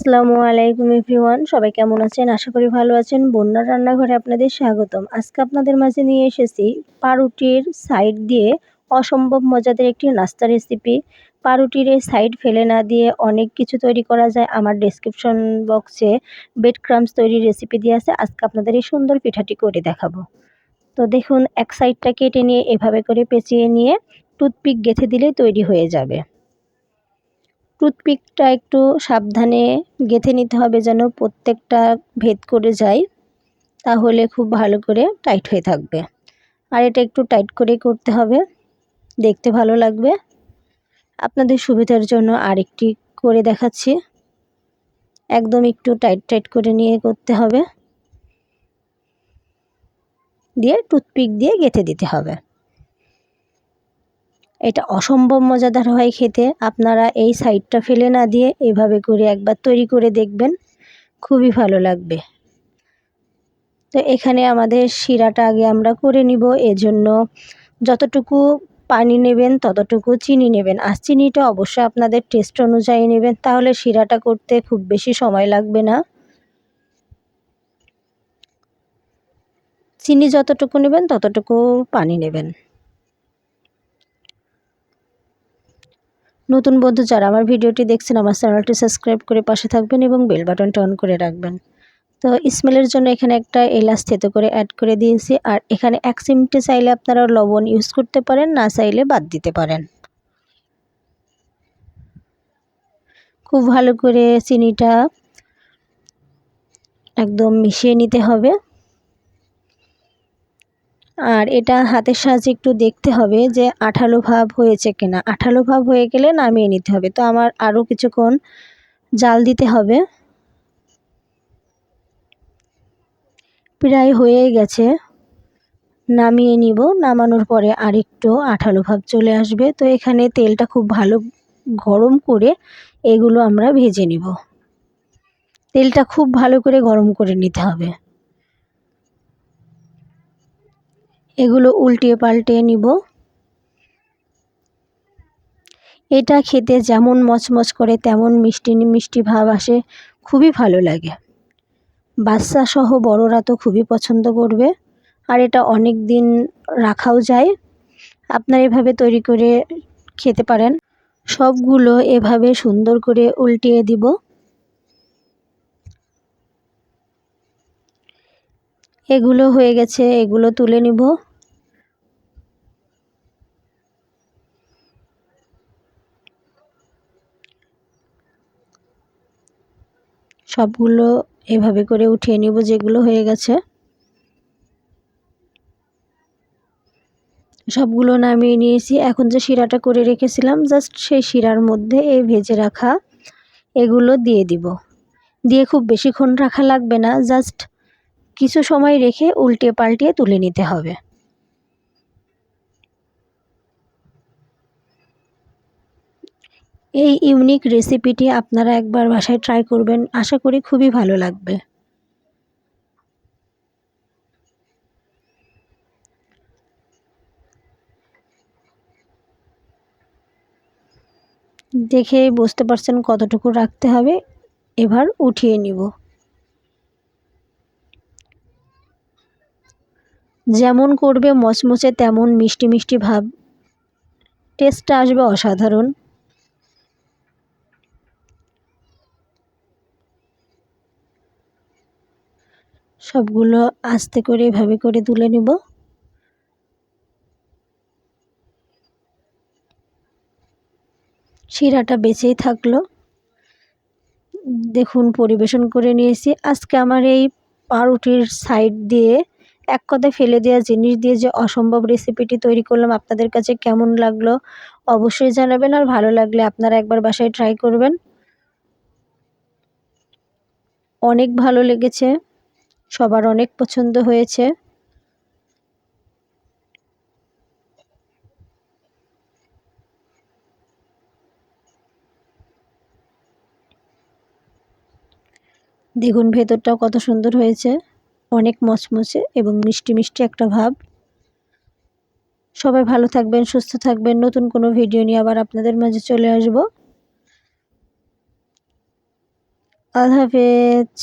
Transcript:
আসসালামু আলাইকুম এভরিওয়ান, সবাই কেমন আছেন? আশা করি ভালো আছেন। বন্যার রান্নাঘরে আপনাদের স্বাগতম। আজকে আপনাদের মাঝে নিয়ে এসেছি পাউরুটির সাইড দিয়ে অসম্ভব মজাদার একটি নাস্তা রেসিপি। পাউরুটির এই সাইড ফেলে না দিয়ে অনেক কিছু তৈরি করা যায়। আমার ডেসক্রিপশন বক্সে ব্রেড ক্রাম্বস তৈরির রেসিপি দিয়ে আছে। আজকে আপনাদের এই সুন্দর পিঠাটি করে দেখাবো। তো দেখুন, এক সাইডটা কেটে নিয়ে এভাবে করে পেঁচিয়ে নিয়ে টুথপিক গেঁথে দিলেই তৈরি হয়ে যাবে। টুথপিকটা একটু সাবধানে গেঁথে নিতে হবে যেন প্রত্যেকটা ভেদ করে যায়, তাহলে খুব ভালো করে টাইট হয়ে থাকবে। আর এটা একটু টাইট করেই করতে হবে, দেখতে ভালো লাগবে। আপনাদের সুবিধার জন্য আরেকটি করে দেখাচ্ছি। একদম একটু টাইট করে নিয়ে করতে হবে, দিয়ে টুথপিক দিয়ে গেঁথে দিতে হবে। এটা অসম্ভব মজাদার হয় খেতে। আপনারা এই সাইডটা ফেলে না দিয়ে এভাবে করে একবার তৈরি করে দেখবেন, খুবই ভালো লাগবে। তো এখানে আমাদের শিরাটা আগে আমরা করে নিব। এজন্য যতটুকু পানি নেবেন ততটুকু চিনি নেবেন, আর চিনিটা অবশ্যই আপনাদের টেস্ট অনুযায়ী নেবেন, তাহলে শিরাটা করতে খুব বেশি সময় লাগবে না। চিনি যতটুকু নেবেন ততটুকু পানি নেবেন। নতুন বন্ধু যারা আমার ভিডিওটি দেখছেন, আমার চ্যানেলটি সাবস্ক্রাইব করে পাশে থাকবেন এবং বেল বাটনটা অন করে রাখবেন। তো স্মেলের জন্য এখানে একটা এলাচ থেতো করে অ্যাড করে দিয়েছি। আর এখানে 1 চিমটে চাইলে আপনারা লবণ ইউজ করতে পারেন, না চাইলে বাদ দিতে পারেন। খুব ভালো করে চিনিটা একদম মিশিয়ে নিতে হবে। আর এটা হাতের সাহায্যে একটু দেখতে হবে যে আঠালো ভাব হয়েছে কিনা। আঠালো ভাব হয়ে গেলে নামিয়ে নিতে হবে। তো আমার আরও কিছুক্ষণ জাল দিতে হবে। প্রায় হয়ে গেছে, নামিয়ে নিব। নামানোর পরে আরেকটু আঠালো ভাব চলে আসবে। তো এখানে তেলটা খুব ভালো গরম করে এগুলো আমরা ভেজে নিব। তেলটা খুব ভালো করে গরম করে নিতে হবে। এগুলো উল্টিয়ে পাল্টে নিব। এটা খেতে যেমন মচমচ করে তেমন মিষ্টি মিষ্টি ভাব আসে, খুবই ভালো লাগে। বাচ্চা সহ বড়রা তো খুবই পছন্দ করবে। আর এটা অনেক দিন রাখাও যায়। আপনারা এভাবে তৈরি করে খেতে পারেন। সবগুলো এভাবে সুন্দর করে উল্টিয়ে দিব। এগুলো হয়ে গেছে, এগুলো তুলে নিব। সবগুলো এভাবে করে উঠিয়ে নিব যেগুলো হয়ে গেছে। সবগুলো নামিয়ে নিয়েছি। এখন যে শিরাটা করে রেখেছিলাম, জাস্ট সেই শিরার মধ্যে এই ভেজে রাখা এগুলো দিয়ে দিব। দিয়ে খুব বেশিক্ষণ রাখা লাগবে না, জাস্ট কিছু সময় রেখে উল্টে পাল্টিয়ে তুলে নিতে হবে। এই ইউনিক রেসিপিটি আপনারা একবার বাসায় ট্রাই করবেন, আশা করি খুবই ভালো লাগবে। দেখেই বুঝতে পারছেন কতটুকু রাখতে হবে। এবার উঠিয়ে নিব। যেমন করবে মচমচে তেমন মিষ্টি মিষ্টি ভাব, টেস্টটা আসবে অসাধারণ। সবগুলো আস্তে করে এভাবে করে তুলে নিব। শিরাটা বেঁচেই থাকলো। দেখুন, পরিবেশন করে নিয়েছি। আজকে আমার এই পাউরুটির সাইড দিয়ে এক কথায় ফেলে দেওয়া জিনিস দিয়ে যে অসম্ভব রেসিপিটি তৈরি করলাম, আপনাদের কাছে কেমন লাগলো অবশ্যই জানাবেন। আর ভালো লাগলে আপনারা একবার বাসায় ট্রাই করবেন। অনেক ভালো লেগেছে, সবার অনেক পছন্দ হয়েছে। দেখুন ভেতরটাও কত সুন্দর হয়েছে, অনেক মচমচে এবং মিষ্টি মিষ্টি একটা ভাব। সবাই ভালো থাকবেন, সুস্থ থাকবেন। নতুন কোনো ভিডিও নিয়ে আবার আপনাদের মাঝে চলে আসব। আল্লাহ হাফেজ।